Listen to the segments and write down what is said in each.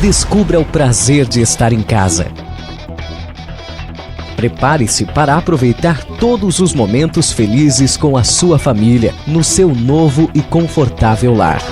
Descubra o prazer de estar em casa. Prepare-se para aproveitar todos os momentos felizes com a sua família, no seu novo e confortável lar.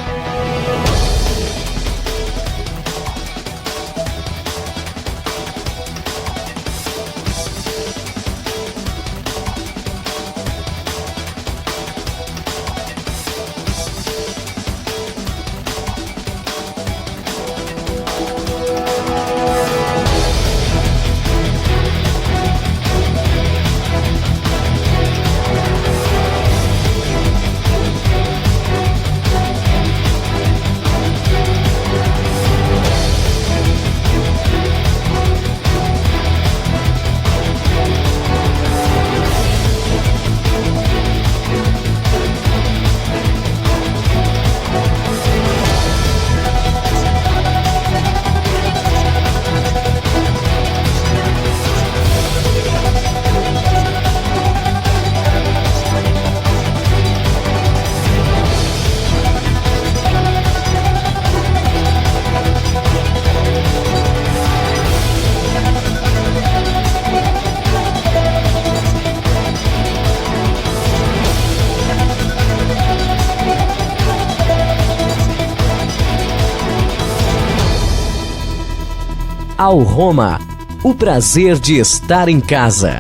Alroma, o prazer de estar em casa.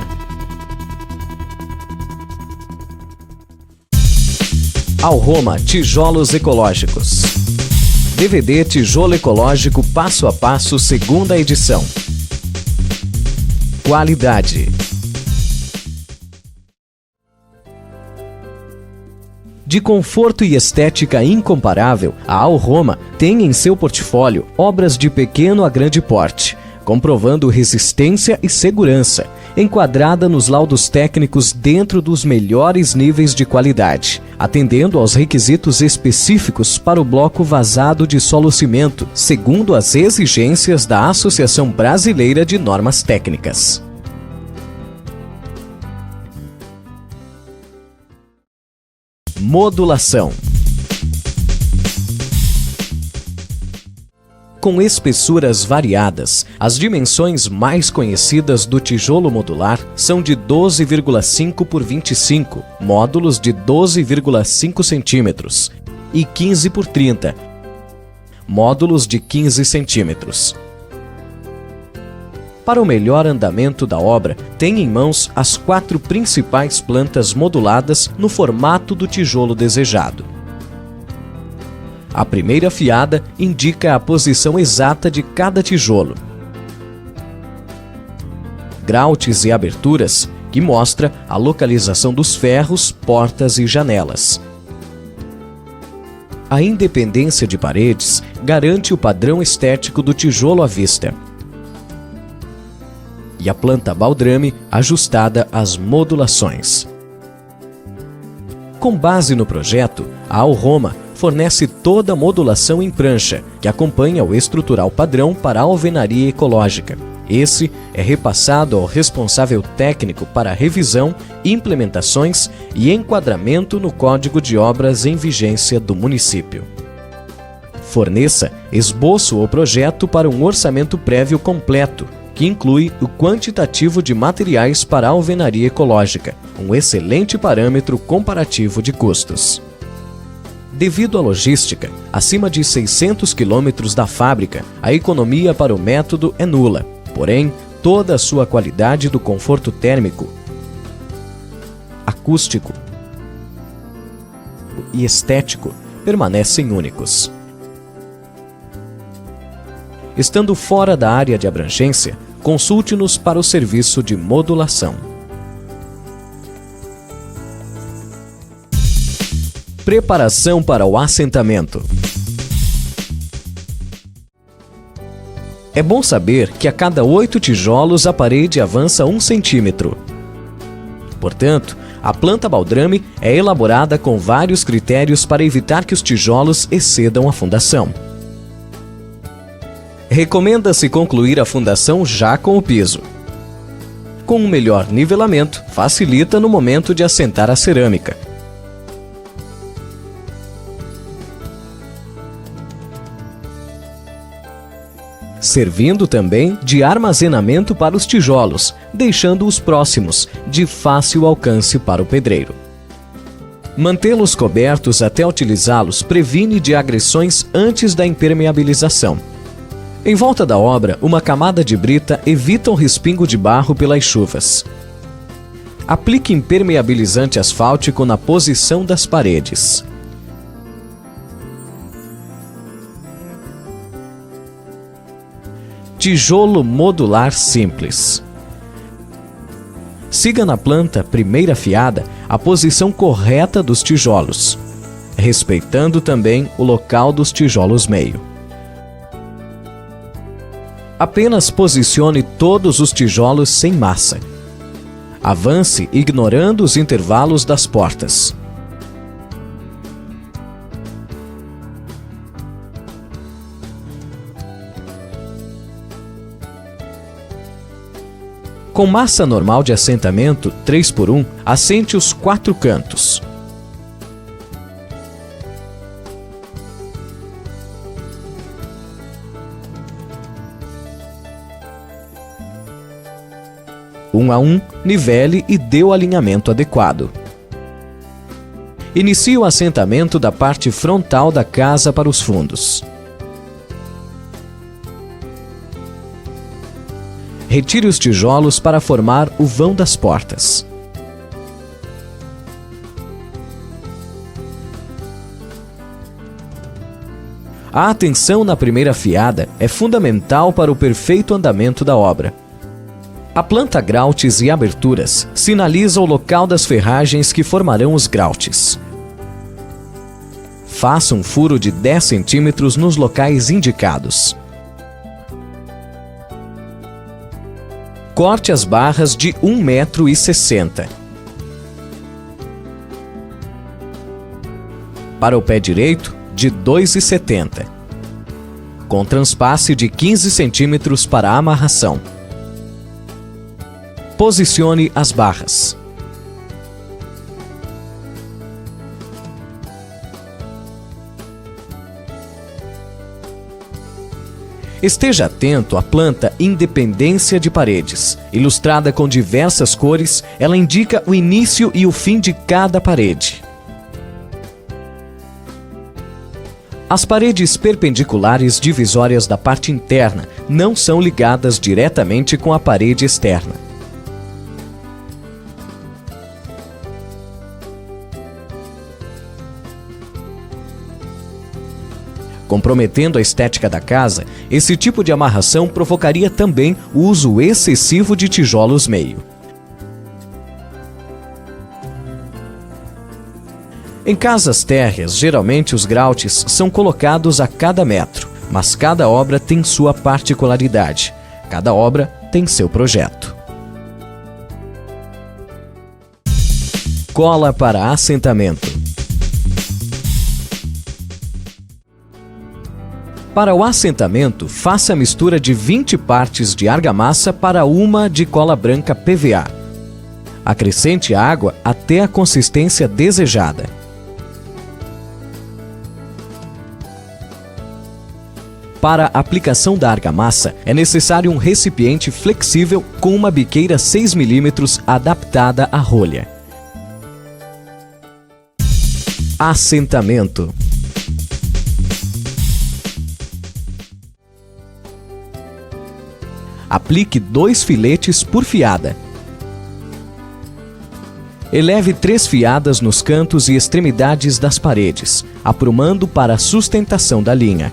Alroma Tijolos Ecológicos. DVD Tijolo Ecológico Passo a Passo, segunda edição. Qualidade. De conforto e estética incomparável, a Alroma tem em seu portfólio obras de pequeno a grande porte, comprovando resistência e segurança, enquadrada nos laudos técnicos dentro dos melhores níveis de qualidade, atendendo aos requisitos específicos para o bloco vazado de solo-cimento, segundo as exigências da Associação Brasileira de Normas Técnicas. Modulação. Com espessuras variadas, as dimensões mais conhecidas do tijolo modular são de 12,5 por 25, módulos de 12,5 centímetros, e 15 por 30, módulos de 15 centímetros. Para o melhor andamento da obra, tem em mãos as 4 principais plantas moduladas no formato do tijolo desejado. A primeira fiada indica a posição exata de cada tijolo. Grautes e aberturas, que mostra a localização dos ferros, portas e janelas. A independência de paredes garante o padrão estético do tijolo à vista. E a planta baldrame ajustada às modulações. Com base no projeto, a Alroma fornece toda a modulação em prancha, que acompanha o estrutural padrão para a alvenaria ecológica. Esse é repassado ao responsável técnico para revisão, implementações e enquadramento no Código de Obras em vigência do município. Forneça esboço ou projeto para um orçamento prévio completo, que inclui o quantitativo de materiais para a alvenaria ecológica, um excelente parâmetro comparativo de custos. Devido à logística, acima de 600 quilômetros da fábrica, a economia para o método é nula, porém, toda a sua qualidade do conforto térmico, acústico e estético permanecem únicos. Estando fora da área de abrangência, consulte-nos para o serviço de modulação. Preparação para o assentamento. É bom saber que a cada 8 tijolos a parede avança 1 centímetro. Portanto, a planta baldrame é elaborada com vários critérios para evitar que os tijolos excedam a fundação. Recomenda-se concluir a fundação já com o piso. Com um melhor nivelamento, facilita no momento de assentar a cerâmica. servindo também de armazenamento para os tijolos, deixando-os próximos, de fácil alcance para o pedreiro. Mantê-los cobertos até utilizá-los previne de agressões antes da impermeabilização. Em volta da obra, uma camada de brita evita o respingo de barro pelas chuvas. Aplique impermeabilizante asfáltico na posição das paredes. Tijolo modular simples. Siga na planta primeira fiada a posição correta dos tijolos, respeitando também o local dos tijolos meio. Apenas posicione todos os tijolos sem massa. Avance ignorando os intervalos das portas. Com massa normal de assentamento 3x1, assente os 4 cantos. Um a um, nivele e dê o alinhamento adequado. Inicie o assentamento da parte frontal da casa para os fundos. Retire os tijolos para formar o vão das portas. A atenção na primeira fiada é fundamental para o perfeito andamento da obra. A planta grautes e aberturas sinaliza o local das ferragens que formarão os grautes. Faça um furo de 10 centímetros nos locais indicados. Corte as barras de 1,60 m. Para o pé direito, de 2,70 m. Com transpasse de 15 centímetros para a amarração. Posicione as barras. Esteja atento à planta independência de paredes. Ilustrada com diversas cores, ela indica o início e o fim de cada parede. As paredes perpendiculares divisórias da parte interna não são ligadas diretamente com a parede externa. Comprometendo a estética da casa, esse tipo de amarração provocaria também o uso excessivo de tijolos meio. Em casas térreas, geralmente os grautes são colocados a cada metro, mas cada obra tem sua particularidade. Cada obra tem seu projeto. Cola para assentamento. Para o assentamento, faça a mistura de 20 partes de argamassa para uma de cola branca PVA. Acrescente água até a consistência desejada. Para a aplicação da argamassa, é necessário um recipiente flexível com uma biqueira 6 mm adaptada à rolha. Assentamento. Aplique 2 filetes por fiada. Eleve 3 fiadas nos cantos e extremidades das paredes, aprumando para a sustentação da linha.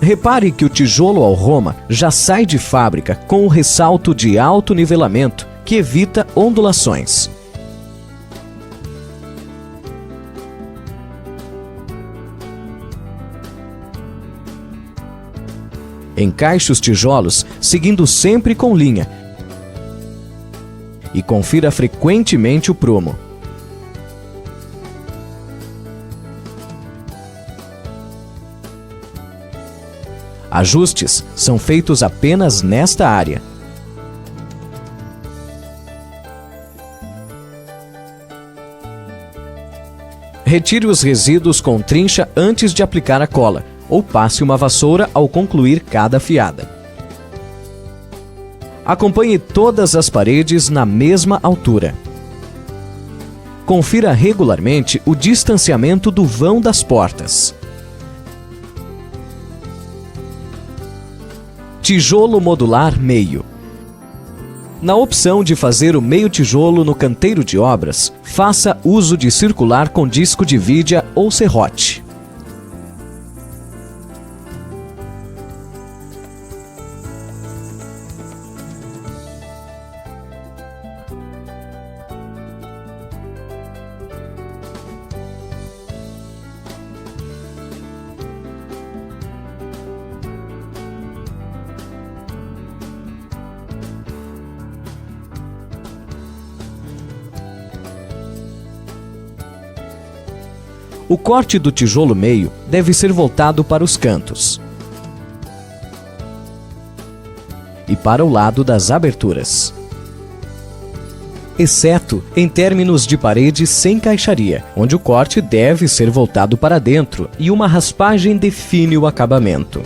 Repare que o tijolo ao Roma já sai de fábrica com o ressalto de alto nivelamento, que evita ondulações. Encaixe os tijolos seguindo sempre com linha e confira frequentemente o prumo. Ajustes são feitos apenas nesta área. Retire os resíduos com trincha antes de aplicar a cola, ou passe uma vassoura ao concluir cada fiada. Acompanhe todas as paredes na mesma altura. Confira regularmente o distanciamento do vão das portas. Tijolo modular meio. Na opção de fazer o meio tijolo no canteiro de obras, faça uso de circular com disco de vidia ou serrote. O corte do tijolo meio deve ser voltado para os cantos e para o lado das aberturas, exceto em términos de parede sem caixaria, onde o corte deve ser voltado para dentro e uma raspagem define o acabamento.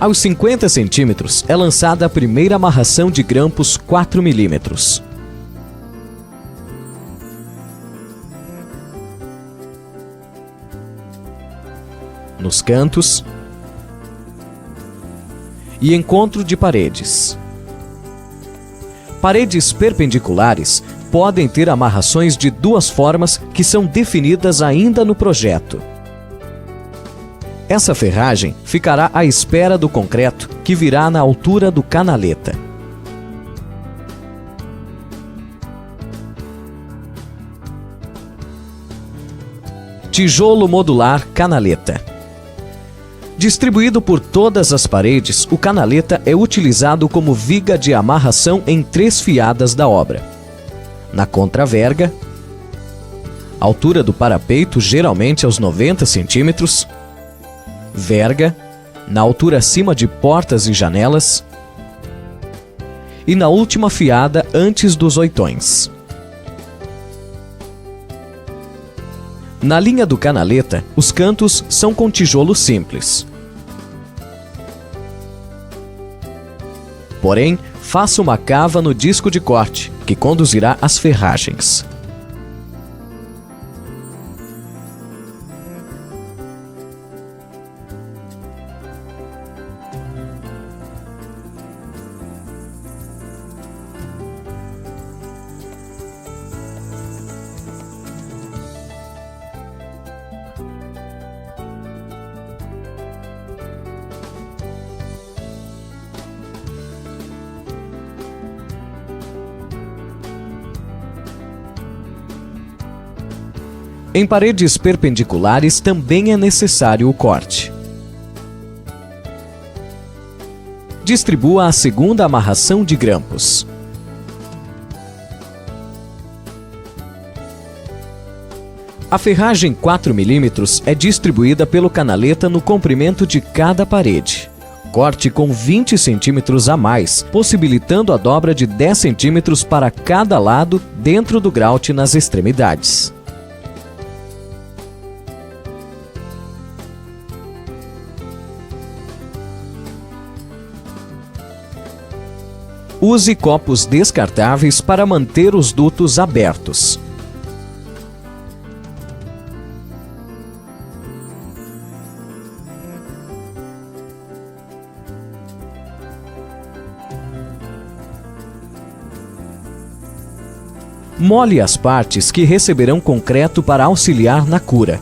Aos 50 centímetros é lançada a primeira amarração de grampos 4 milímetros. Nos cantos e encontro de paredes. Paredes perpendiculares podem ter amarrações de duas formas que são definidas ainda no projeto. Essa ferragem ficará à espera do concreto, que virá na altura do canaleta. Tijolo modular canaleta. Distribuído por todas as paredes, o canaleta é utilizado como viga de amarração em 3 fiadas da obra. Na contraverga, altura do parapeito geralmente aos 90 centímetros, verga, na altura acima de portas e janelas e na última fiada antes dos oitões. Na linha do canaleta, os cantos são com tijolo simples. Porém, faça uma cava no disco de corte, que conduzirá às ferragens. Em paredes perpendiculares também é necessário o corte. Distribua a segunda amarração de grampos. A ferragem 4 milímetros é distribuída pelo canaleta no comprimento de cada parede. Corte com 20 centímetros a mais, possibilitando a dobra de 10 centímetros para cada lado dentro do grout nas extremidades. Use copos descartáveis para manter os dutos abertos. Mole as partes que receberão concreto para auxiliar na cura.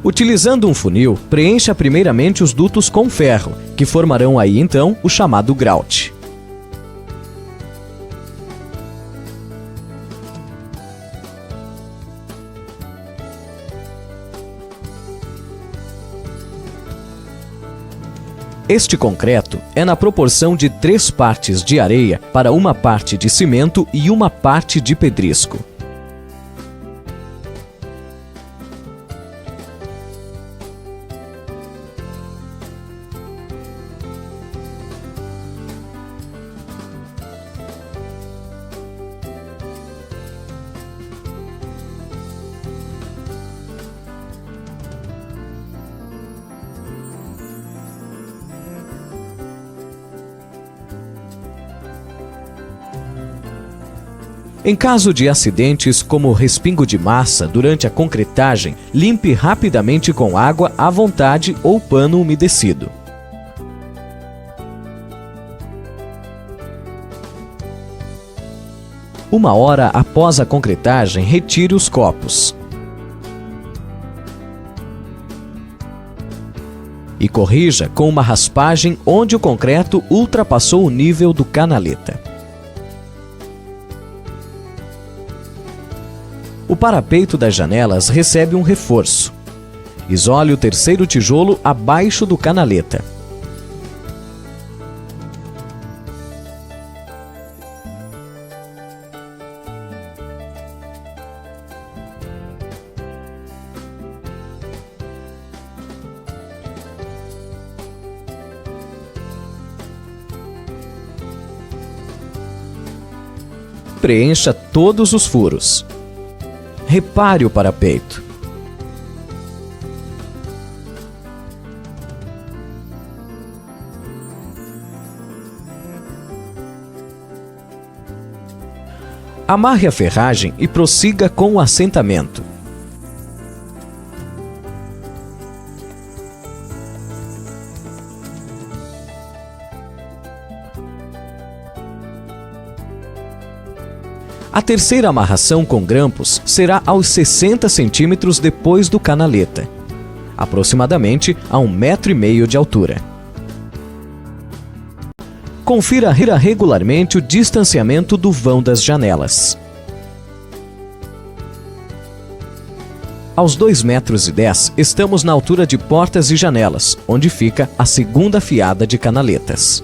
Utilizando um funil, preencha primeiramente os dutos com ferro, que formarão aí então o chamado grout. Este concreto é na proporção de 3 partes de areia para 1 parte de cimento e 1 parte de pedrisco. Em caso de acidentes como respingo de massa durante a concretagem, limpe rapidamente com água à vontade ou pano umedecido. Uma hora após a concretagem, retire os copos. E corrija com uma raspagem onde o concreto ultrapassou o nível do canaleta. O parapeito das janelas recebe um reforço. Isole o 3º tijolo abaixo do canaleta. Preencha todos os furos. Repare o parapeito. Amarre a ferragem e prossiga com o assentamento. A terceira amarração com grampos será aos 60 centímetros depois do canaleta, aproximadamente a 1,5 m de altura. Confira regularmente o distanciamento do vão das janelas. Aos 2,10 metros, estamos na altura de portas e janelas, onde fica a segunda fiada de canaletas.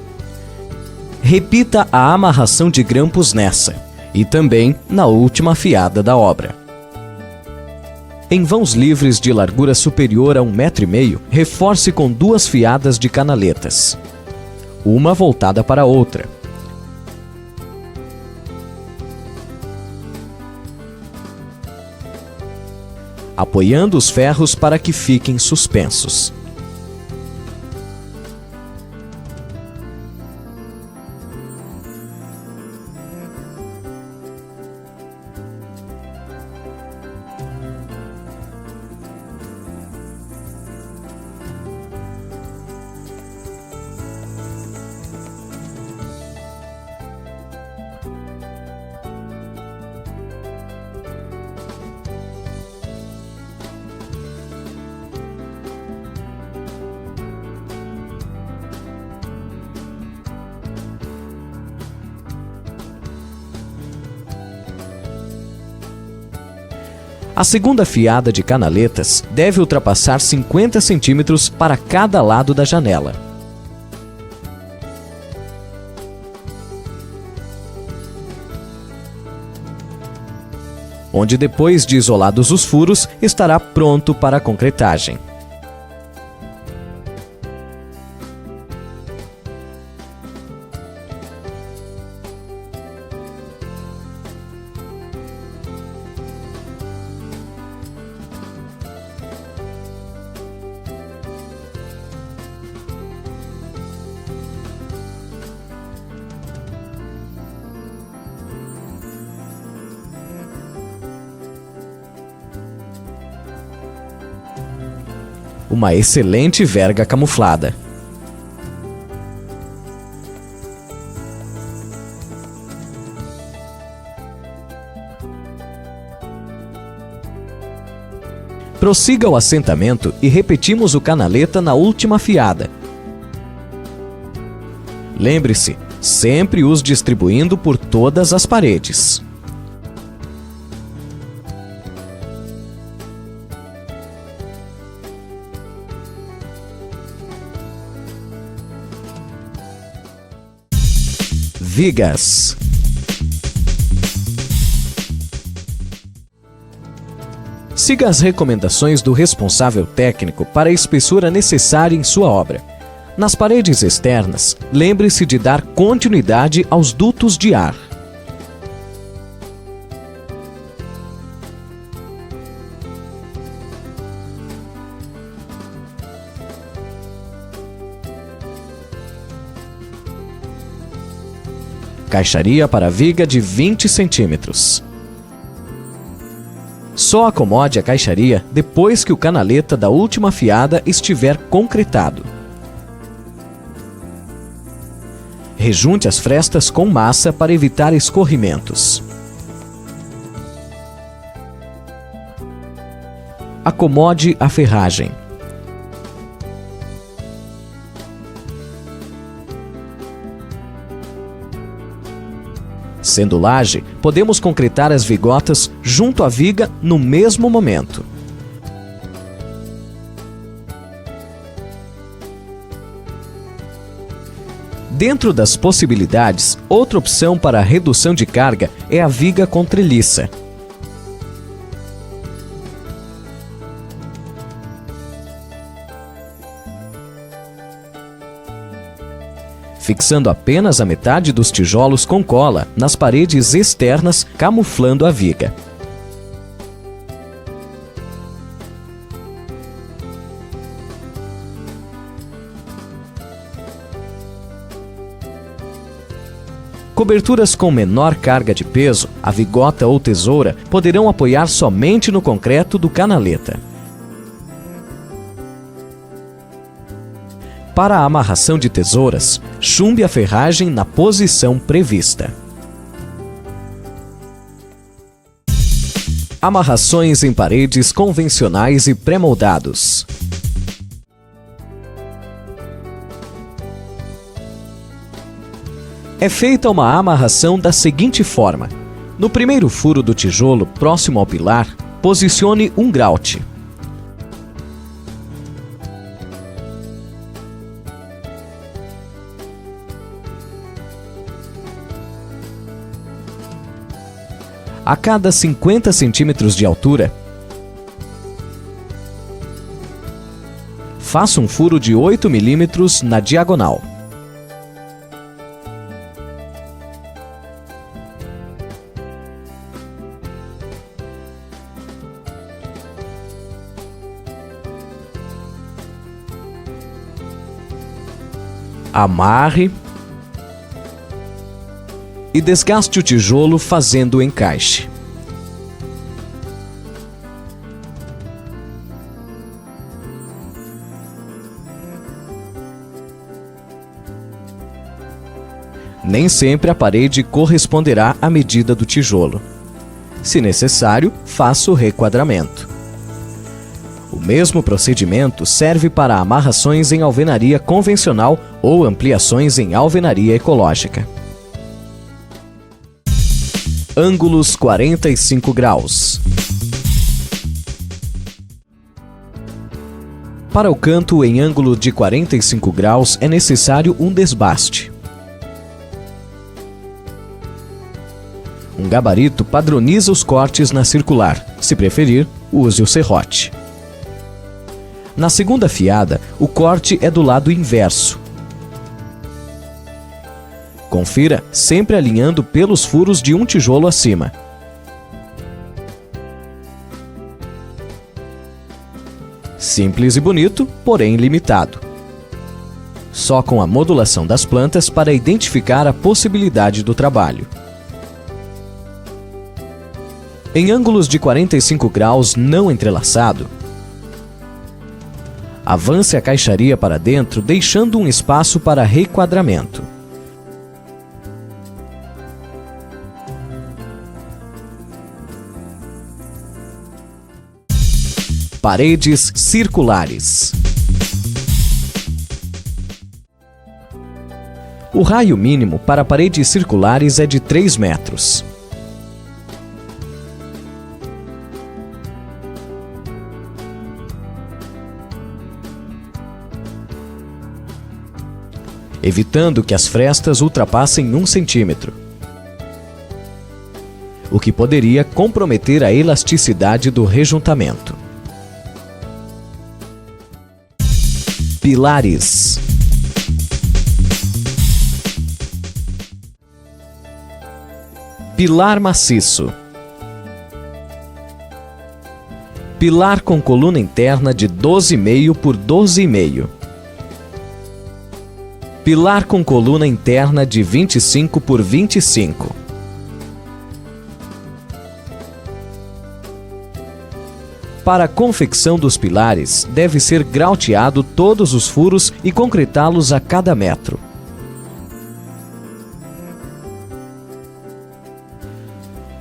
Repita a amarração de grampos nessa e também na última fiada da obra. Em vãos livres de largura superior a 1,5 m, reforce com 2 fiadas de canaletas, uma voltada para a outra. Apoiando os ferros para que fiquem suspensos. A segunda fiada de canaletas deve ultrapassar 50 centímetros para cada lado da janela. Onde, depois de isolados os furos, estará pronto para a concretagem. Uma excelente verga camuflada. Prossiga o assentamento e repetimos o canaleta na última fiada. Lembre-se, sempre os distribuindo por todas as paredes. Vigas. Siga as recomendações do responsável técnico para a espessura necessária em sua obra. Nas paredes externas, lembre-se de dar continuidade aos dutos de ar. Caixaria para viga de 20 centímetros. Só acomode a caixaria depois que o canaleta da última fiada estiver concretado. Rejunte as frestas com massa para evitar escorrimentos. Acomode a ferragem. Sendo laje, podemos concretar as vigotas junto à viga no mesmo momento. Dentro das possibilidades, outra opção para a redução de carga é a viga com treliça. Fixando apenas a metade dos tijolos com cola nas paredes externas, camuflando a viga. Coberturas com menor carga de peso, a vigota ou tesoura, poderão apoiar somente no concreto do canaleta. Para a amarração de tesouras, chumbe a ferragem na posição prevista. Amarrações em paredes convencionais e pré-moldados. É feita uma amarração da seguinte forma. No primeiro furo do tijolo, próximo ao pilar, posicione um grout. A cada 50 centímetros de altura, faça um furo de 8 milímetros na diagonal. Amarre e desgaste o tijolo fazendo o encaixe. Nem sempre a parede corresponderá à medida do tijolo. Se necessário, faça o requadramento. O mesmo procedimento serve para amarrações em alvenaria convencional ou ampliações em alvenaria ecológica. Ângulos 45 graus. Para o canto em ângulo de 45 graus é necessário um desbaste. Um gabarito padroniza os cortes na circular. Se preferir, use o serrote. Na segunda fiada, o corte é do lado inverso. Confira sempre alinhando pelos furos de um tijolo acima. Simples e bonito, porém limitado. Só com a modulação das plantas para identificar a possibilidade do trabalho. Em ângulos de 45 graus não entrelaçado, avance a caixaria para dentro, deixando um espaço para requadramento. Paredes circulares. O raio mínimo para paredes circulares é de 3 metros. evitando que as frestas ultrapassem 1 centímetro, o que poderia comprometer a elasticidade do rejuntamento. Pilares. Pilar maciço. Pilar com coluna interna de 12,5 por 12,5. Pilar com coluna interna de 25 por 25. Para a confecção dos pilares, deve ser grauteado todos os furos e concretá-los a cada metro.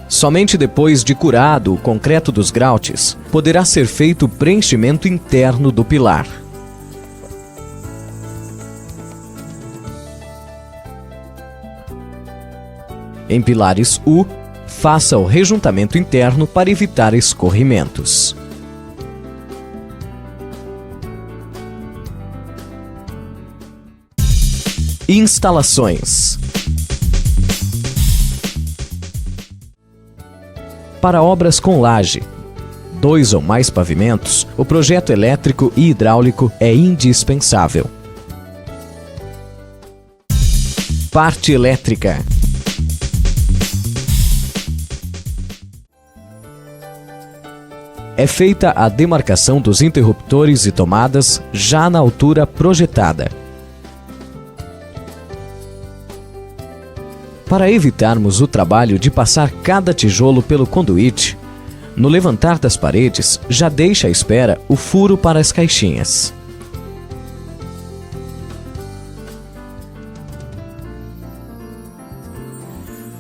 Somente depois de curado o concreto dos grautes, poderá ser feito o preenchimento interno do pilar. Em pilares U, faça o rejuntamento interno para evitar escorrimentos. Instalações. Para obras com laje, 2 ou mais pavimentos, o projeto elétrico e hidráulico é indispensável. Parte elétrica. É feita a demarcação dos interruptores e tomadas já na altura projetada. Para evitarmos o trabalho de passar cada tijolo pelo conduíte, no levantar das paredes já deixa à espera o furo para as caixinhas.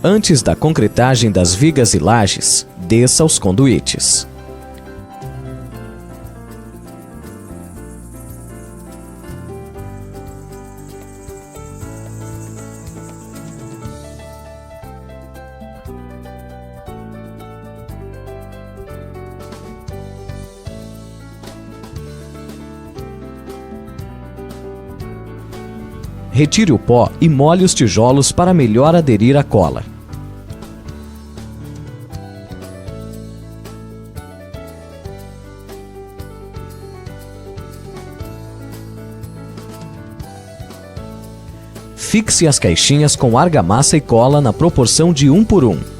Antes da concretagem das vigas e lajes, desça os conduítes. Retire o pó e molhe os tijolos para melhor aderir à cola. Fixe as caixinhas com argamassa e cola na proporção de 1 por 1.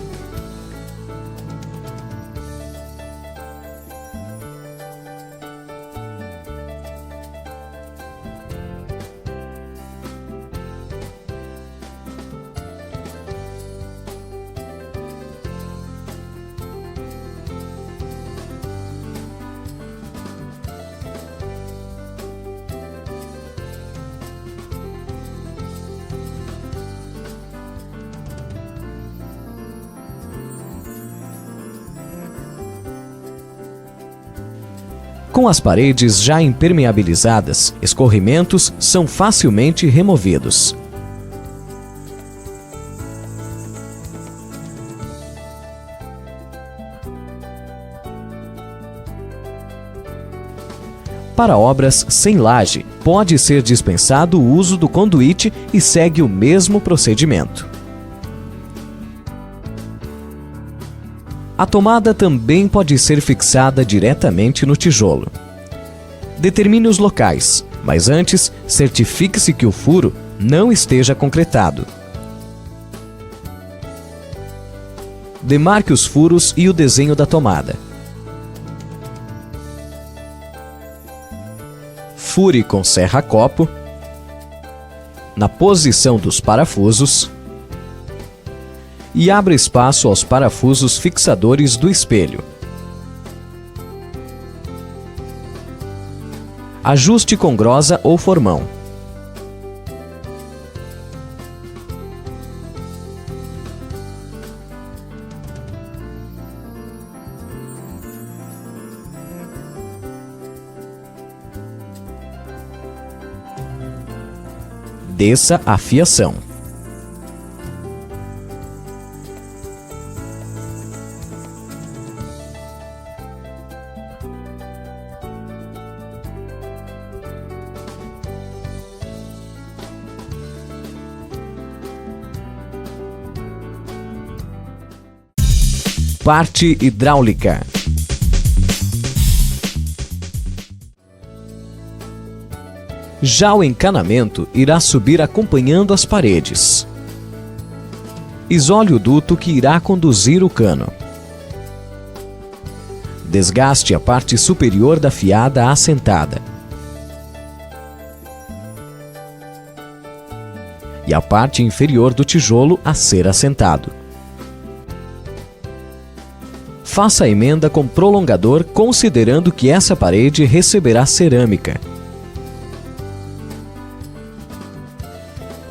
Com as paredes já impermeabilizadas, escorrimentos são facilmente removidos. Para obras sem laje, pode ser dispensado o uso do conduíte e segue o mesmo procedimento. A tomada também pode ser fixada diretamente no tijolo. Determine os locais, mas antes, certifique-se que o furo não esteja concretado. Demarque os furos e o desenho da tomada. Fure com serra-copo, na posição dos parafusos, e abra espaço aos parafusos fixadores do espelho. Ajuste com grosa ou formão. Desça a fiação. Parte hidráulica. Já o encanamento irá subir acompanhando as paredes. Isole o duto que irá conduzir o cano. Desgaste a parte superior da fiada assentada e a parte inferior do tijolo a ser assentado. Faça a emenda com prolongador, considerando que essa parede receberá cerâmica.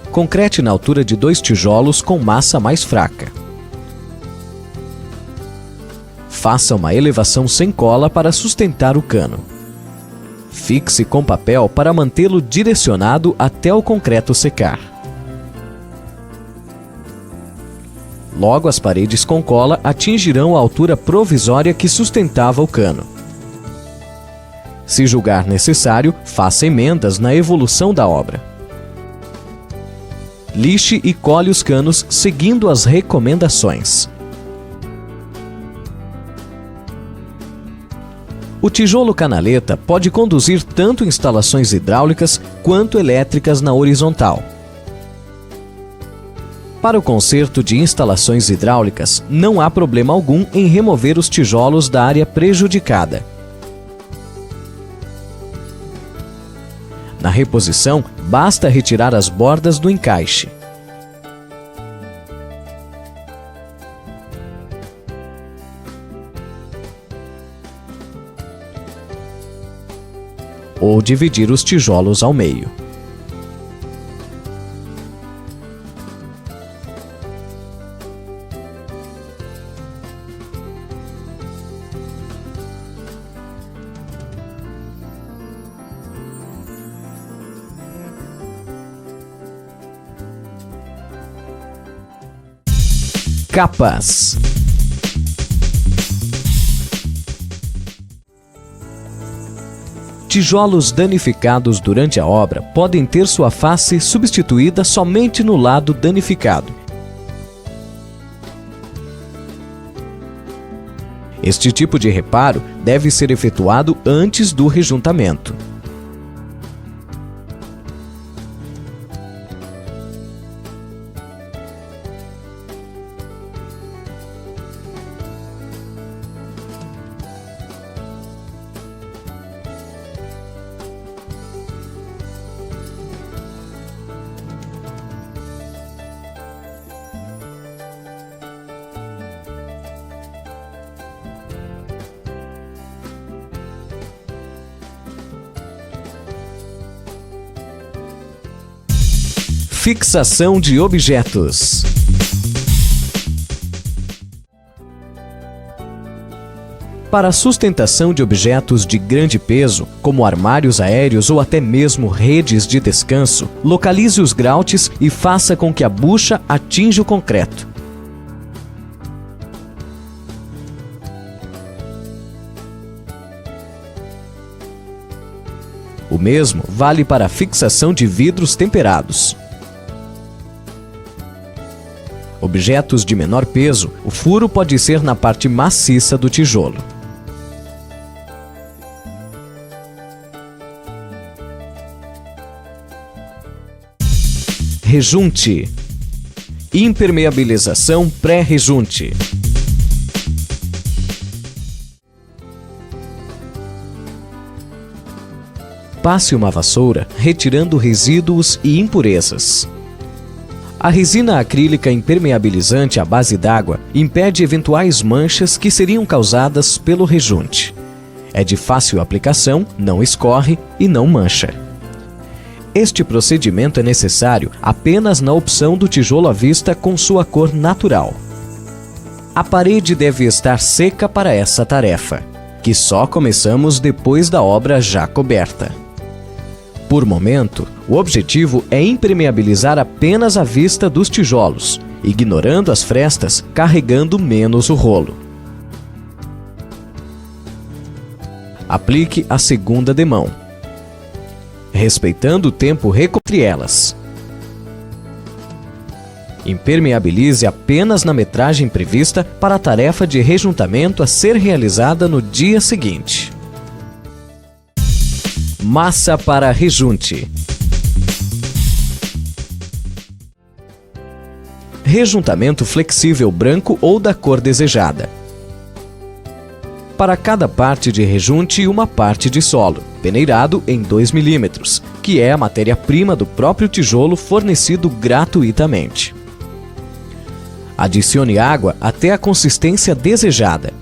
Concrete na altura de 2 tijolos com massa mais fraca. Faça uma elevação sem cola para sustentar o cano. Fixe com papel para mantê-lo direcionado até o concreto secar. Logo, as paredes com cola atingirão a altura provisória que sustentava o cano. Se julgar necessário, faça emendas na evolução da obra. Lixe e cole os canos seguindo as recomendações. O tijolo canaleta pode conduzir tanto instalações hidráulicas quanto elétricas na horizontal. Para o conserto de instalações hidráulicas, não há problema algum em remover os tijolos da área prejudicada. Na reposição, basta retirar as bordas do encaixe. Ou dividir os tijolos ao meio. Capas. Tijolos danificados durante a obra podem ter sua face substituída somente no lado danificado. Este tipo de reparo deve ser efetuado antes do rejuntamento. Fixação de objetos. Para a sustentação de objetos de grande peso, como armários aéreos ou até mesmo redes de descanso, localize os grautes e faça com que a bucha atinja o concreto. O mesmo vale para a fixação de vidros temperados. Objetos de menor peso, o furo pode ser na parte maciça do tijolo. Rejunte. Impermeabilização pré-rejunte. Passe uma vassoura retirando resíduos e impurezas. A resina acrílica impermeabilizante à base d'água impede eventuais manchas que seriam causadas pelo rejunte. É de fácil aplicação, não escorre e não mancha. Este procedimento é necessário apenas na opção do tijolo à vista com sua cor natural. A parede deve estar seca para essa tarefa, que só começamos depois da obra já coberta. Por momento, o objetivo é impermeabilizar apenas a vista dos tijolos, ignorando as frestas, carregando menos o rolo. Aplique a segunda demão, respeitando o tempo entre elas. Impermeabilize apenas na metragem prevista para a tarefa de rejuntamento a ser realizada no dia seguinte. Massa para rejunte. Rejuntamento flexível branco ou da cor desejada. Para cada parte de rejunte, uma parte de solo, peneirado em 2 mm, que é a matéria-prima do próprio tijolo fornecido gratuitamente. Adicione água até a consistência desejada.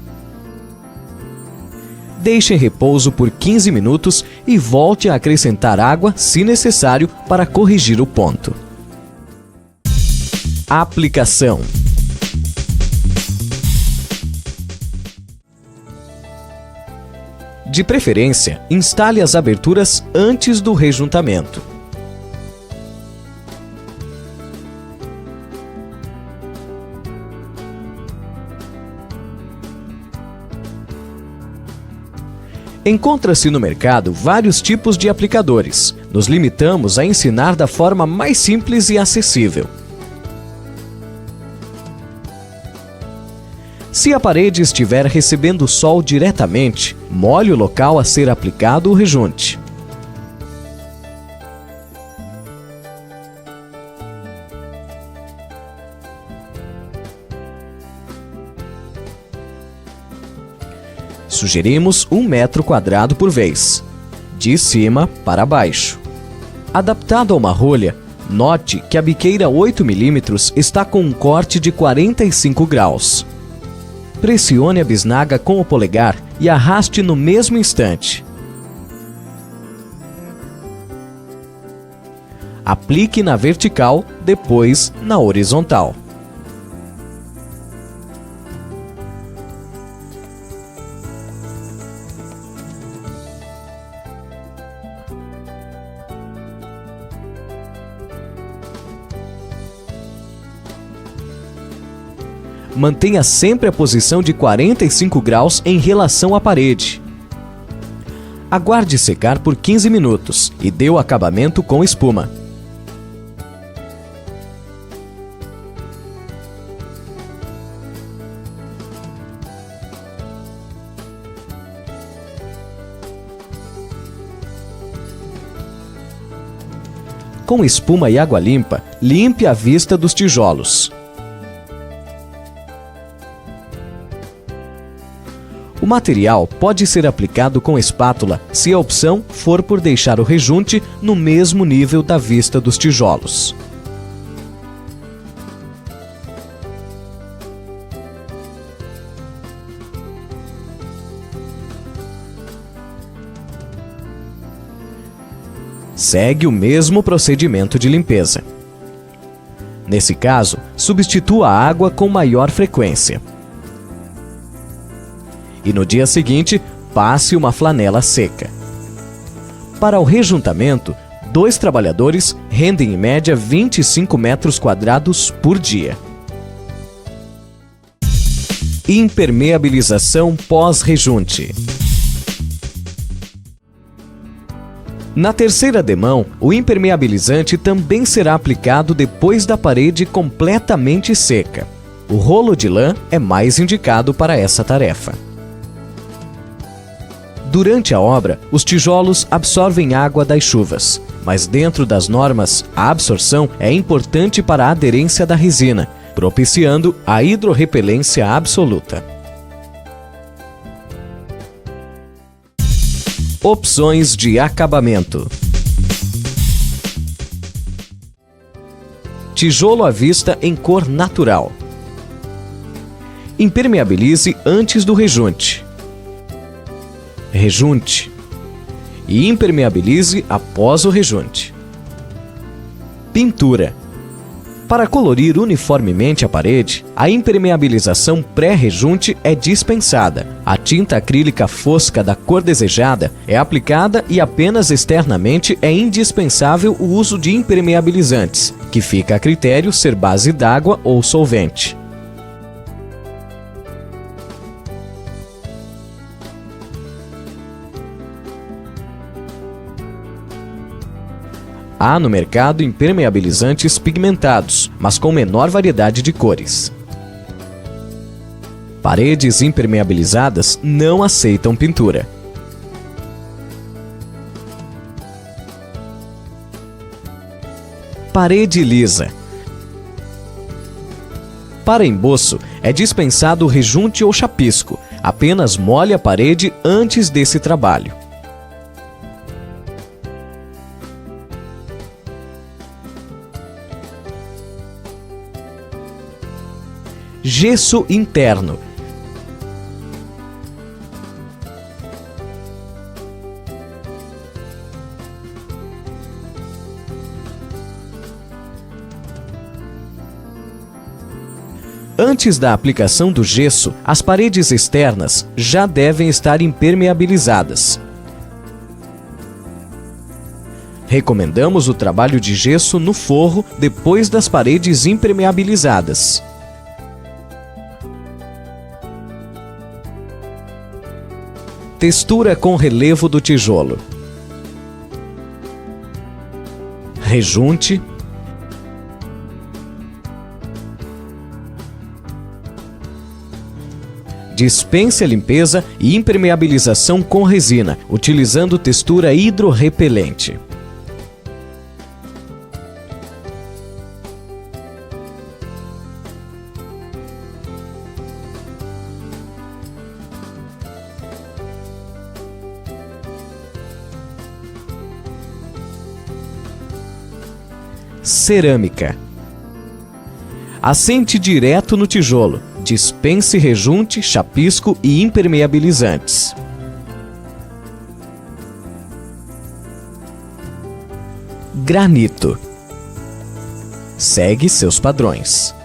Deixe em repouso por 15 minutos e volte a acrescentar água, se necessário, para corrigir o ponto. Aplicação. De preferência, instale as aberturas antes do rejuntamento. Encontra-se no mercado vários tipos de aplicadores. Nos limitamos a ensinar da forma mais simples e acessível. Se a parede estiver recebendo sol diretamente, molhe o local a ser aplicado o rejunte. Sugerimos 1 metro quadrado por vez, de cima para baixo. Adaptado a uma rolha, note que a biqueira 8 mm está com um corte de 45 graus. Pressione a bisnaga com o polegar e arraste no mesmo instante. Aplique na vertical, depois na horizontal. Mantenha sempre a posição de 45 graus em relação à parede. Aguarde secar por 15 minutos e dê o acabamento com espuma. Com espuma e água limpa, limpe a vista dos tijolos. O material pode ser aplicado com espátula se a opção for por deixar o rejunte no mesmo nível da vista dos tijolos. Segue o mesmo procedimento de limpeza. Nesse caso, substitua a água com maior frequência. E no dia seguinte, passe uma flanela seca. Para o rejuntamento, 2 trabalhadores rendem em média 25 metros quadrados por dia. Impermeabilização pós-rejunte. Na terceira demão, o impermeabilizante também será aplicado depois da parede completamente seca. O rolo de lã é mais indicado para essa tarefa. Durante a obra, os tijolos absorvem água das chuvas, mas dentro das normas, a absorção é importante para a aderência da resina, propiciando a hidrorrepelência absoluta. Opções de acabamento. Tijolo à vista em cor natural. Impermeabilize antes do rejunte. Rejunte. E impermeabilize após o rejunte. Pintura. Para colorir uniformemente a parede, a impermeabilização pré-rejunte é dispensada. A tinta acrílica fosca da cor desejada é aplicada e apenas externamente é indispensável o uso de impermeabilizantes, que fica a critério ser base d'água ou solvente. Há no mercado impermeabilizantes pigmentados, mas com menor variedade de cores. Paredes impermeabilizadas não aceitam pintura. Parede lisa. Para emboço, é dispensado o rejunte ou chapisco. Apenas molhe a parede antes desse trabalho. Gesso interno. Antes da aplicação do gesso, as paredes externas já devem estar impermeabilizadas. Recomendamos o trabalho de gesso no forro depois das paredes impermeabilizadas. Textura com relevo do tijolo. Rejunte. Dispense a limpeza e impermeabilização com resina, utilizando textura hidrorrepelente. Cerâmica. Assente direto no tijolo. Dispense rejunte, chapisco e impermeabilizantes. Granito. Segue seus padrões.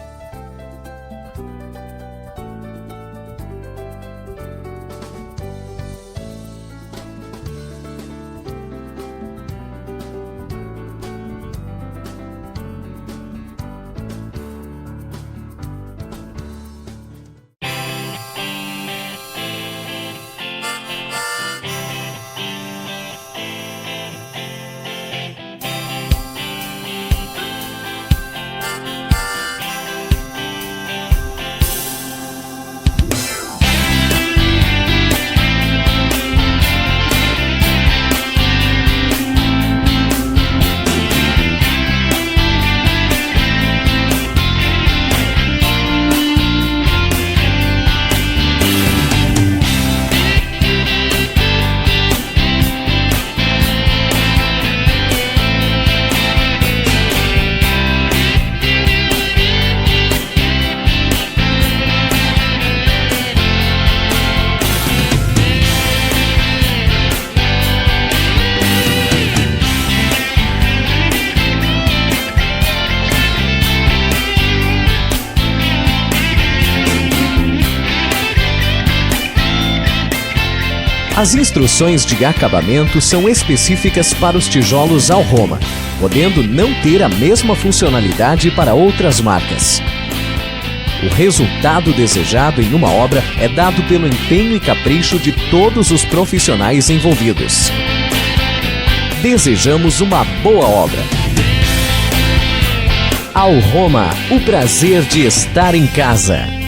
As instruções de acabamento são específicas para os tijolos Alroma, podendo não ter a mesma funcionalidade para outras marcas. O resultado desejado em uma obra é dado pelo empenho e capricho de todos os profissionais envolvidos. Desejamos uma boa obra. Alroma, o prazer de estar em casa.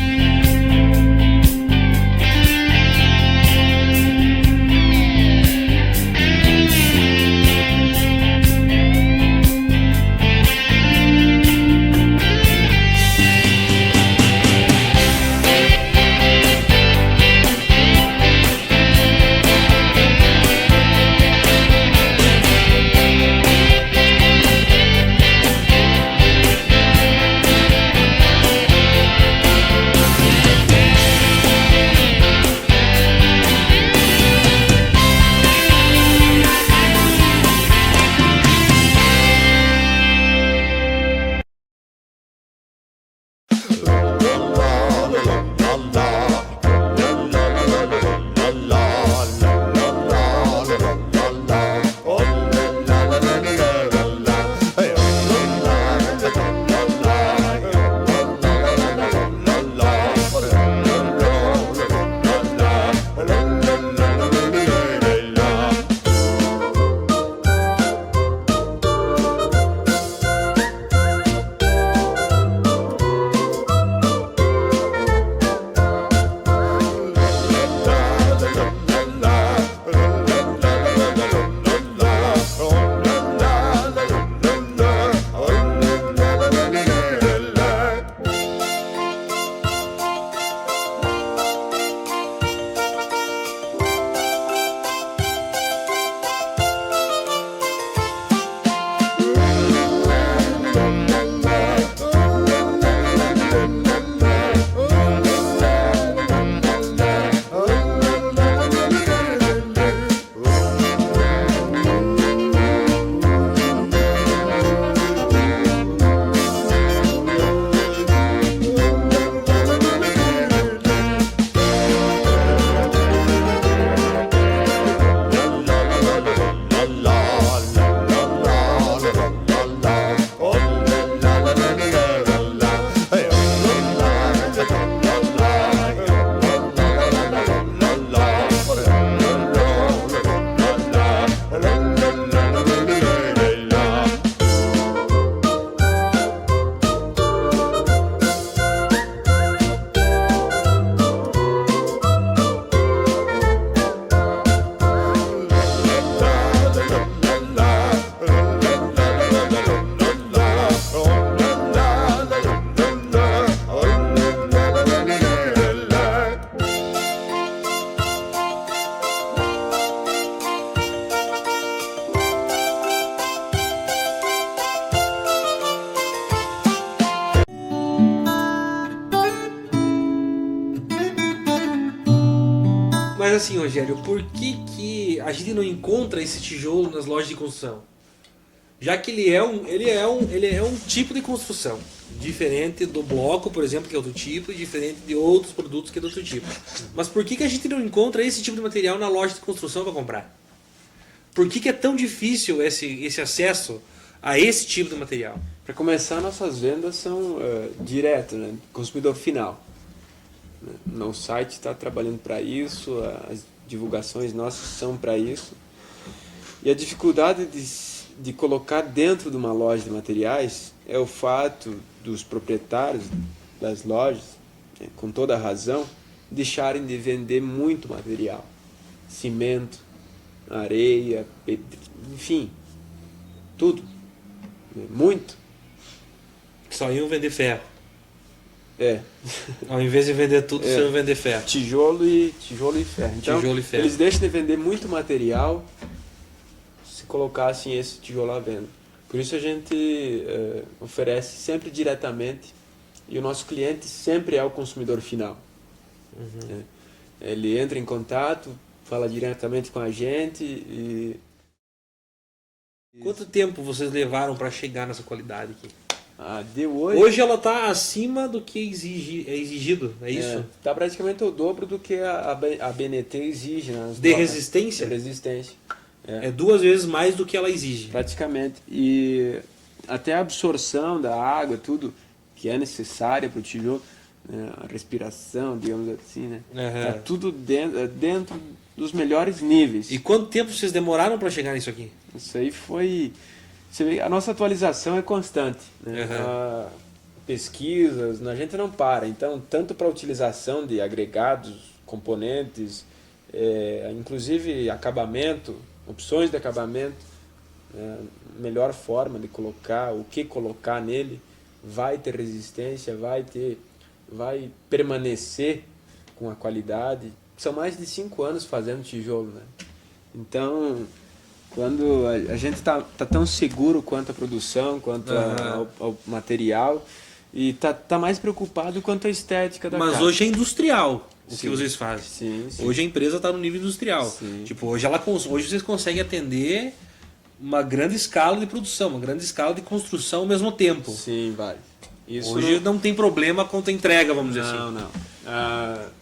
Mas assim, Rogério, por que a gente não encontra esse tijolo nas lojas de construção? Já que ele é um tipo de construção, diferente do bloco, por exemplo, que é outro tipo, e diferente de outros produtos que é de outro tipo. Mas por que a gente não encontra esse tipo de material na loja de construção para comprar? Por que é tão difícil esse acesso a esse tipo de material? Para começar, nossas vendas são direto, né? Consumidor final. No site está trabalhando para isso, as divulgações nossas são para isso. E a dificuldade de colocar dentro de uma loja de materiais é o fato dos proprietários das lojas, né, com toda a razão, deixarem de vender muito material. Cimento, areia, enfim, tudo. Muito. Só iam vender ferro. É. Ao invés de vender tudo, só iam vender ferro. Tijolo e ferro. Então, Tijolo e ferro. eles deixam de vender muito material se colocassem esse tijolo à venda. Por isso a gente oferece sempre diretamente e o nosso cliente sempre é o consumidor final. Né? Ele entra em contato, fala diretamente com a gente e... Quanto tempo vocês levaram para chegar nessa qualidade aqui? Deu hoje. Hoje ela está acima do que é exigido, é isso? Está praticamente o dobro do que a BNT exige. Nas De normas. resistência? De resistência. É 2 vezes mais do que ela exige. Praticamente. E até a absorção da água, tudo que é necessária para o tijolo, né, a respiração, digamos assim, né? Tá tudo dentro dos melhores níveis. E quanto tempo vocês demoraram para chegar nisso aqui? Isso aí foi... Você vê, a nossa atualização é constante. Né? Pesquisas, a gente não para. Então, tanto para a utilização de agregados, componentes, inclusive acabamento, opções de acabamento, melhor forma de colocar, o que colocar nele, vai ter resistência, vai permanecer com a qualidade. São mais de 5 anos fazendo tijolo, né? Então, quando a gente está tão seguro quanto à produção, quanto ao material, e tá mais preocupado quanto à estética da casa. Mas hoje é industrial o que vocês fazem. Sim. Hoje a empresa está no nível industrial. Sim. Tipo, hoje vocês conseguem atender uma grande escala de produção, uma grande escala de construção ao mesmo tempo. Sim, vale. Isso hoje não tem problema quanto à entrega, vamos dizer assim. Não.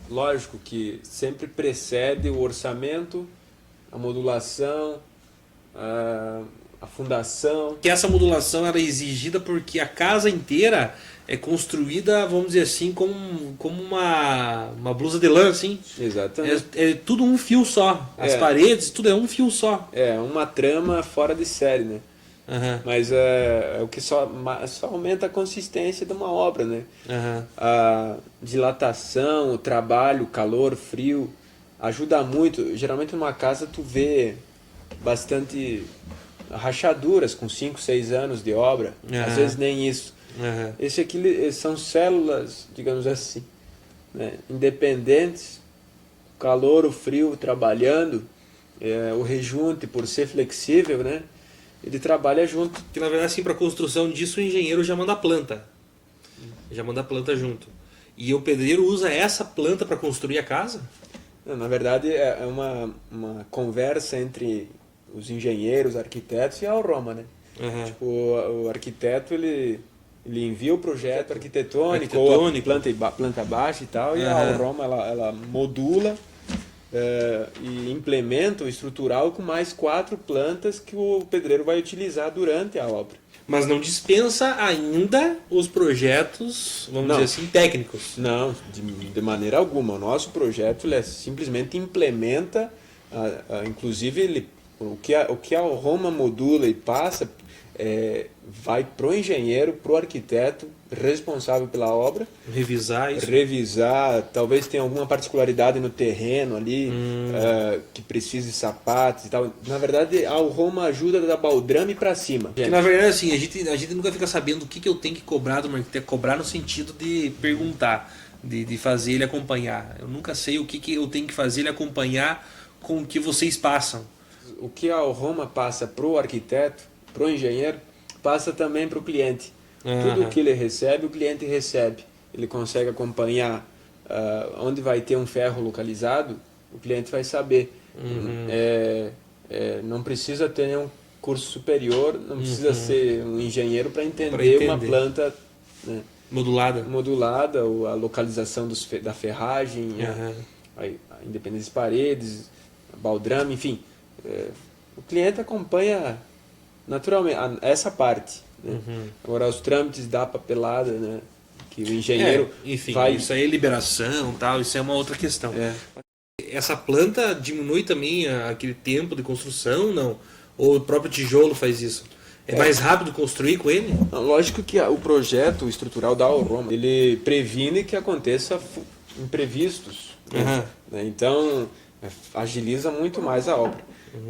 Lógico que sempre precede o orçamento, a modulação, a fundação. Que essa modulação era exigida porque a casa inteira é construída, vamos dizer assim, como uma blusa de lã, assim. Exatamente. É tudo um fio só. As paredes, tudo é um fio só. É uma trama fora de série, né? Mas é o que só aumenta a consistência de uma obra, né? A dilatação, o trabalho, o calor, o frio, ajuda muito. Geralmente numa casa tu vê bastante rachaduras com 5, 6 anos de obra, às vezes nem isso. Esse aqui são células, digamos assim, né, independentes, o calor, o frio trabalhando, o rejunte por ser flexível, né, ele trabalha junto. Que na verdade, assim, para a construção disso, o engenheiro já manda a planta. Já manda a planta junto. E o pedreiro usa essa planta para construir a casa? Não, na verdade, é uma conversa entre os engenheiros, arquitetos e a Alroma, né? Tipo, o arquiteto, ele envia o projeto arquitetônico. Ou planta baixa e tal, e a Alroma, ela modula e implementa o estrutural com mais 4 plantas que o pedreiro vai utilizar durante a obra. Mas não dispensa ainda os projetos, vamos dizer assim, técnicos. Não, de maneira alguma. O nosso projeto ele simplesmente implementa, inclusive o que a Roma modula e passa, vai para o engenheiro, para o arquiteto responsável pela obra. Revisar isso. Revisar, talvez tenha alguma particularidade no terreno ali, que precise de sapatos e tal. Na verdade, a Roma ajuda da baldrame para cima. Que na verdade, assim, a gente nunca fica sabendo o que eu tenho que cobrar do arquiteto. Cobrar no sentido de perguntar, de fazer ele acompanhar. Eu nunca sei o que eu tenho que fazer ele acompanhar com o que vocês passam. O que a Roma passa para o arquiteto, para o engenheiro, passa também para o cliente. Tudo que ele recebe, o cliente recebe. Ele consegue acompanhar onde vai ter um ferro localizado, o cliente vai saber. Não precisa ter nenhum curso superior, não precisa ser um engenheiro para entender uma planta, né, modulada, ou a localização da ferragem, a independência de paredes, baldrame, enfim. O cliente acompanha naturalmente essa parte, né? Agora os trâmites da papelada, né, que o engenheiro enfim, vai... isso aí é liberação, tal, isso é uma outra questão. Essa planta diminui também aquele tempo de construção, não? Ou o próprio tijolo faz isso? É mais rápido construir com ele? Lógico que o projeto estrutural da Auroma, ele previne que aconteça imprevistos, né? Então agiliza muito mais a obra.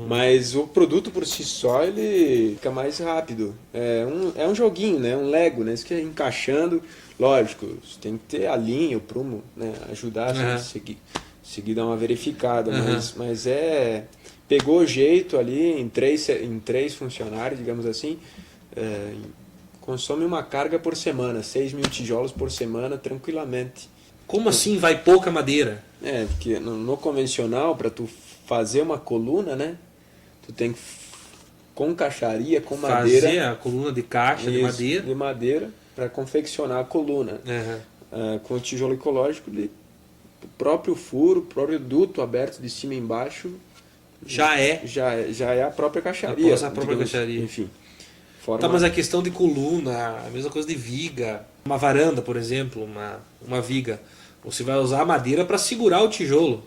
Mas o produto por si só, ele fica mais rápido. É um joguinho, né? Um Lego, né? Isso que é encaixando. Lógico, você tem que ter a linha, o prumo, né? Ajudar a seguir dar uma verificada. Mas pegou jeito ali em três funcionários, digamos assim. Consome uma carga por semana, 6.000 tijolos por semana, tranquilamente. Como assim vai pouca madeira? Porque no convencional, para tu fazer uma coluna, né? Tu tem que, com caixaria, com madeira... Fazer a coluna de caixa de madeira. De madeira, para confeccionar a coluna. Com o tijolo ecológico, o próprio furo, o próprio duto aberto de cima e embaixo... Já é a própria caixaria. A própria caixaria. Enfim. Mas a questão de coluna, a mesma coisa de viga. Uma varanda, por exemplo, uma viga. Você vai usar a madeira para segurar o tijolo.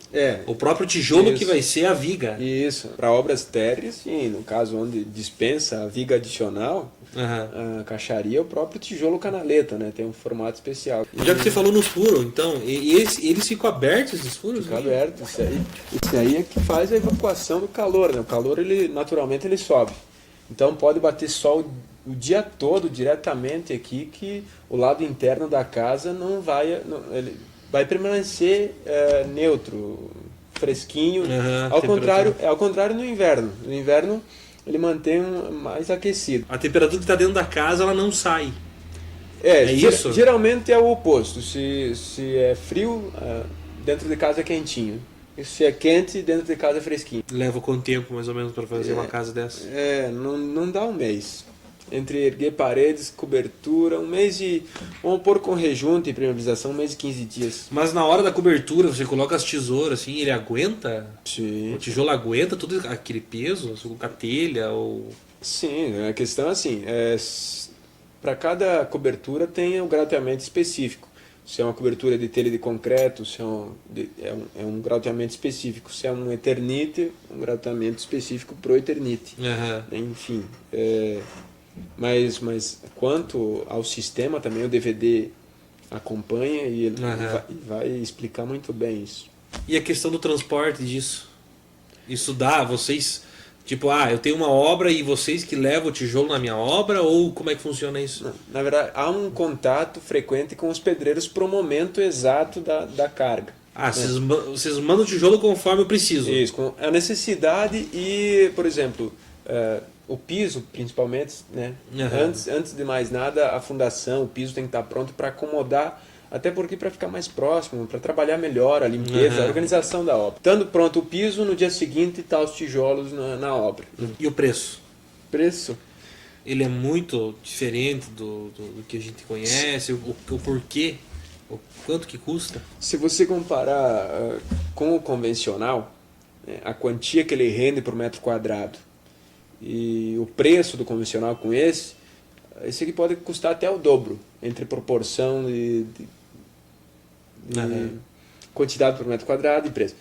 O próprio tijolo que vai ser a viga. Isso. Para obras térreas, sim. No caso onde dispensa a viga adicional, a caixaria é o próprio tijolo canaleta, né? Tem um formato especial. Já que você falou nos furos, então, eles ficam abertos, esses furos? Ficam abertos. Isso aí é que faz a evacuação do calor, né? O calor, naturalmente, ele sobe. Então pode bater sol o dia todo diretamente aqui, que o lado interno da casa ele vai permanecer neutro, fresquinho. Ao contrário no inverno. No inverno ele mantém mais aquecido. A temperatura que está dentro da casa, ela não sai. Isso? Geralmente é o oposto. Se é frio, dentro de casa é quentinho. E se é quente, dentro de casa é fresquinho. Leva quanto tempo, mais ou menos, para fazer uma casa dessa? Não dá um mês. Entre erguer paredes, cobertura, um mês e... Vamos pôr com rejunte e impermeabilização, um mês e 15 dias. Mas na hora da cobertura, você coloca as tesouras, assim, ele aguenta? Sim. O tijolo aguenta todo aquele peso? Com a telha ou... Sim, a questão é assim, para cada cobertura tem um gradeamento específico. Se é uma cobertura de telha de concreto, se é um gradeamento específico. Se é um Eternite, um gradeamento específico pro Eternite. Enfim, mas quanto ao sistema também, o DVD acompanha e ele vai explicar muito bem isso. E a questão do transporte disso? Isso dá, vocês... Tipo, eu tenho uma obra e vocês que levam o tijolo na minha obra, ou como é que funciona isso? Na verdade, há um contato frequente com os pedreiros pro momento exato da carga. Vocês mandam o tijolo conforme eu preciso? Isso, com a necessidade e, por exemplo, o piso, principalmente, né? Antes de mais nada, a fundação, o piso tem que estar pronto para acomodar, até porque para ficar mais próximo, para trabalhar melhor a limpeza, a organização da obra. Estando pronto o piso, no dia seguinte está os tijolos na obra. E o preço? Preço? Ele é muito diferente do que a gente conhece, o porquê, o quanto que custa? Se você comparar com o convencional, a quantia que ele rende por metro quadrado e o preço do convencional com esse aqui pode custar até o dobro, entre proporção de quantidade por metro quadrado e preço.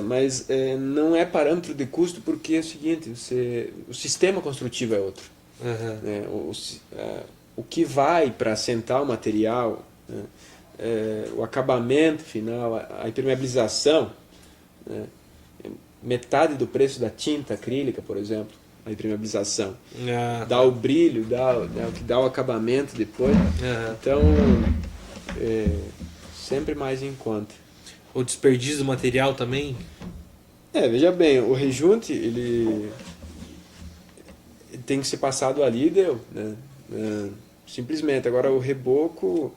Mas não é parâmetro de custo, porque é o seguinte, o sistema construtivo é outro. O que vai para assentar o material, o acabamento final, a impermeabilização, metade do preço da tinta acrílica, por exemplo, a impermeabilização. Dá o brilho, dá o acabamento depois. Então, sempre mais em conta. O desperdício do material também? Veja bem, o rejunte, ele tem que ser passado ali e deu, né? Simplesmente. Agora, o reboco,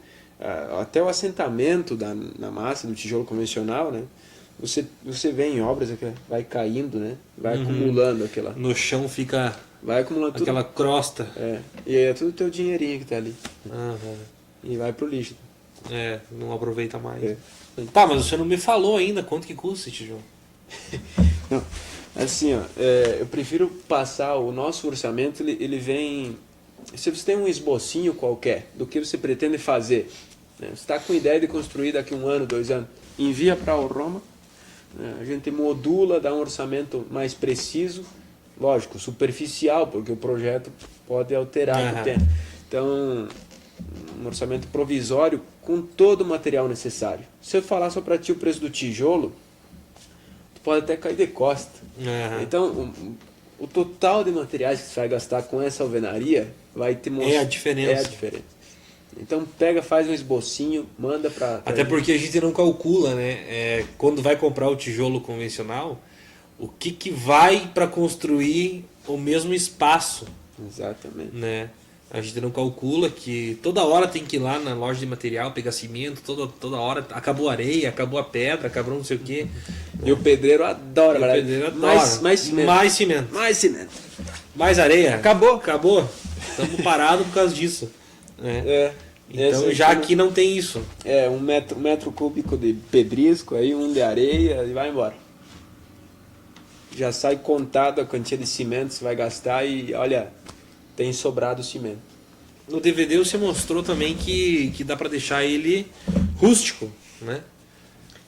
até o assentamento na massa do tijolo convencional, né? Você vê em obras que vai caindo, né? Vai acumulando aquela... No chão fica Vai acumulando aquela tudo. crosta. E aí é tudo teu dinheirinho que tá ali. Uhum. E vai pro lixo. Não aproveita mais. Tá, mas você não me falou ainda quanto que custa esse tijolo. Não, assim, ó, eu prefiro passar o nosso orçamento, ele vem... Se você tem um esbocinho qualquer do que você pretende fazer, né? Você está com ideia de construir daqui 1 ano, 2 anos, envia para o Roma, né? A gente modula, dá um orçamento mais preciso, lógico, superficial, porque o projeto pode alterar com o tempo. Então, um orçamento provisório com todo o material necessário. Se eu falar só para ti o preço do tijolo, tu pode até cair de costa. Então, o total de materiais que você vai gastar com essa alvenaria vai te mostrar. É a diferença. É a diferença. Então pega, faz um esbocinho, manda para... Até porque a gente não calcula, né? Quando vai comprar o tijolo convencional, o que vai para construir o mesmo espaço. Exatamente. Né? A gente não calcula que toda hora tem que ir lá na loja de material, pegar cimento, toda hora acabou a areia, acabou a pedra, acabou não sei o quê. E o pedreiro adora, o pedreiro adora. Mais cimento. Mais cimento. Mais cimento. Mais areia. Acabou. Estamos parados por causa disso. Né? Então já aqui não tem isso. Um metro cúbico de pedrisco, aí um de areia e vai embora. Já sai contado a quantia de cimento que você vai gastar e olha, tem sobrado cimento. No DVD você mostrou também que dá para deixar ele rústico, né?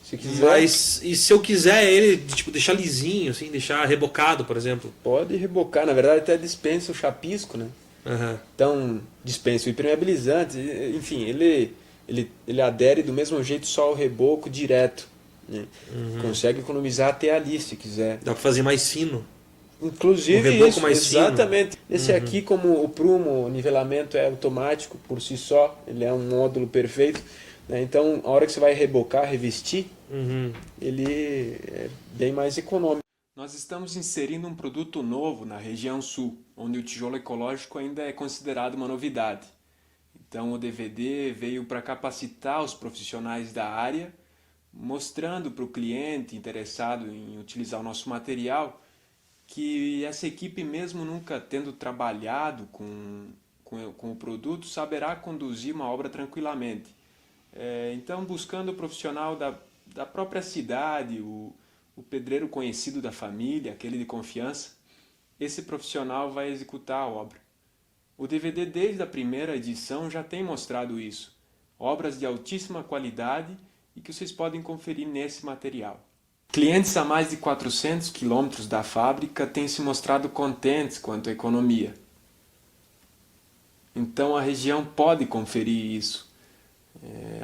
Se quiser. Mas e se eu quiser ele tipo deixar lisinho, assim, deixar rebocado, por exemplo? Pode rebocar, na verdade até dispensa o chapisco, né? Então dispensa o impermeabilizante, enfim, ele adere do mesmo jeito só ao reboco direto, né? Consegue economizar até ali se quiser. Dá para fazer mais fino. Inclusive um reboco isso, mais exatamente. fino. Esse aqui, como o prumo, o nivelamento é automático por si só, ele é um módulo perfeito, né? Então a hora que você vai rebocar, revestir, ele é bem mais econômico. Nós estamos inserindo um produto novo na região sul, onde o tijolo ecológico ainda é considerado uma novidade. Então o DVD veio para capacitar os profissionais da área, mostrando para o cliente interessado em utilizar o nosso material que essa equipe, mesmo nunca tendo trabalhado com o produto, saberá conduzir uma obra tranquilamente. Então, buscando o profissional da própria cidade, o pedreiro conhecido da família, aquele de confiança, esse profissional vai executar a obra. O DVD, desde a primeira edição, já tem mostrado isso. Obras de altíssima qualidade e que vocês podem conferir nesse material. Clientes a mais de 400 quilômetros da fábrica têm se mostrado contentes quanto à economia. Então a região pode conferir isso.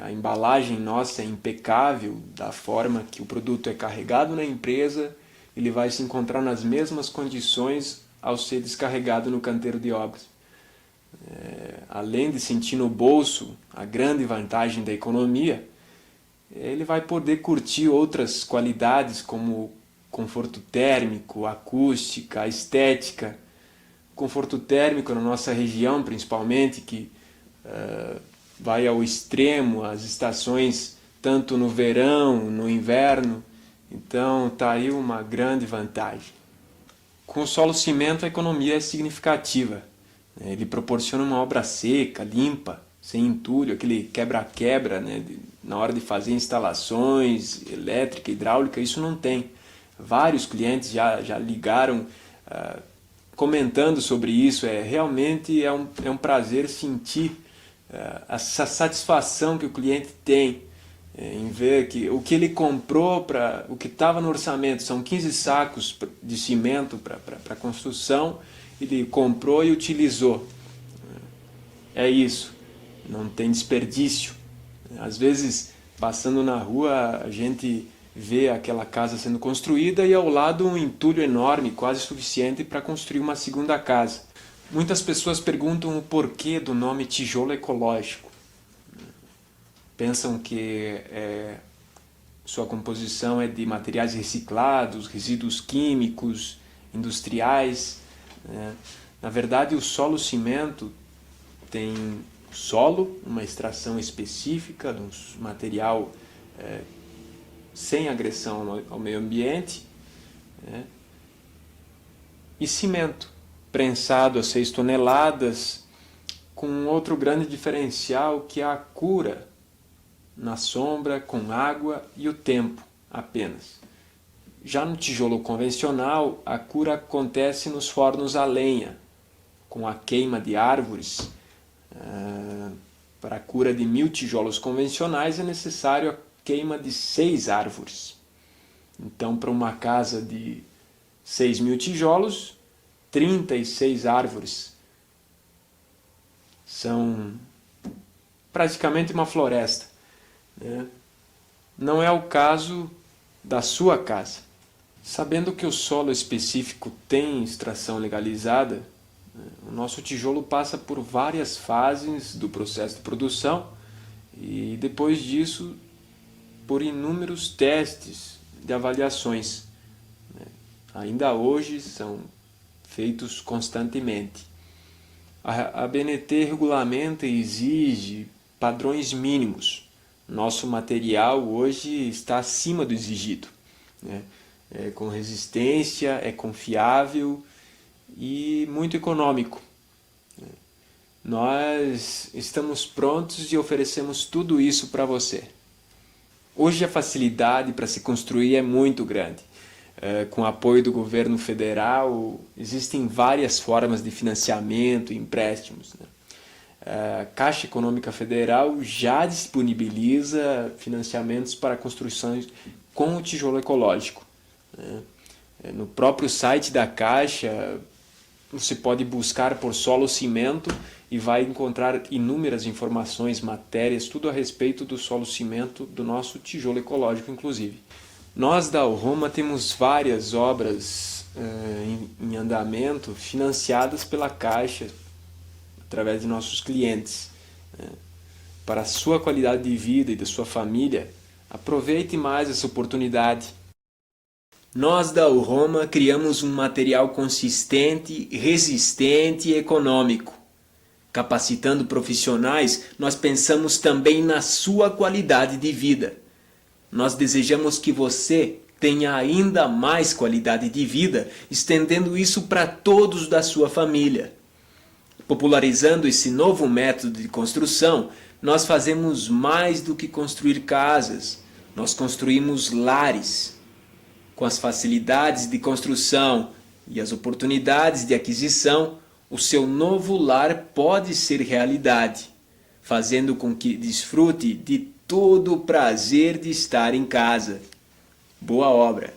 A embalagem nossa é impecável, da forma que o produto é carregado na empresa, ele vai se encontrar nas mesmas condições ao ser descarregado no canteiro de obras. Além de sentir no bolso a grande vantagem da economia, ele vai poder curtir outras qualidades como conforto térmico, acústica, estética. Conforto térmico na nossa região, principalmente, que vai ao extremo, as estações tanto no verão, no inverno. Então está aí uma grande vantagem. Com o solo cimento a economia é significativa. Ele proporciona uma obra seca, limpa, sem entulho, aquele quebra-quebra, né? Na hora de fazer instalações elétrica, hidráulica, isso não tem. Vários clientes já ligaram comentando sobre isso. Realmente é um prazer sentir essa satisfação que o cliente tem em ver que o que ele comprou, o que estava no orçamento, são 15 sacos de cimento para construção, ele comprou e utilizou. É isso, não tem desperdício. Às vezes, passando na rua, a gente vê aquela casa sendo construída e ao lado um entulho enorme, quase suficiente para construir uma segunda casa. Muitas pessoas perguntam o porquê do nome tijolo ecológico. Pensam que sua composição é de materiais reciclados, resíduos químicos, industriais. Na verdade, o solo cimento tem solo, uma extração específica de um material sem agressão ao meio ambiente, né? E cimento, prensado a 6 toneladas, com outro grande diferencial que é a cura na sombra, com água e o tempo apenas. Já no tijolo convencional, a cura acontece nos fornos a lenha, com a queima de árvores. Para a cura de 1000 tijolos convencionais é necessário a queima de 6 árvores. Então, para uma casa de 6.000 tijolos, 36 árvores. São praticamente uma floresta, né? Não é o caso da sua casa. Sabendo que o solo específico tem extração legalizada, o nosso tijolo passa por várias fases do processo de produção e depois disso por inúmeros testes de avaliações. Ainda hoje são feitos constantemente. A ABNT regulamenta e exige padrões mínimos. Nosso material hoje está acima do exigido, né? É com resistência, é confiável e muito econômico. Nós estamos prontos e oferecemos tudo isso para você. Hoje a facilidade para se construir é muito grande. Com o apoio do governo federal, existem várias formas de financiamento e empréstimos, né? A Caixa Econômica Federal já disponibiliza financiamentos para construções com o tijolo ecológico, né? No próprio site da Caixa, você pode buscar por solo cimento e vai encontrar inúmeras informações, matérias, tudo a respeito do solo cimento, do nosso tijolo ecológico, inclusive. Nós da Alroma temos várias obras em andamento financiadas pela Caixa através de nossos clientes. Para a sua qualidade de vida e da sua família, aproveite mais essa oportunidade. Nós da Alroma criamos um material consistente, resistente e econômico. Capacitando profissionais, nós pensamos também na sua qualidade de vida. Nós desejamos que você tenha ainda mais qualidade de vida, estendendo isso para todos da sua família. Popularizando esse novo método de construção, nós fazemos mais do que construir casas, nós construímos lares. Com as facilidades de construção e as oportunidades de aquisição, o seu novo lar pode ser realidade, fazendo com que desfrute de todo o prazer de estar em casa. Boa obra!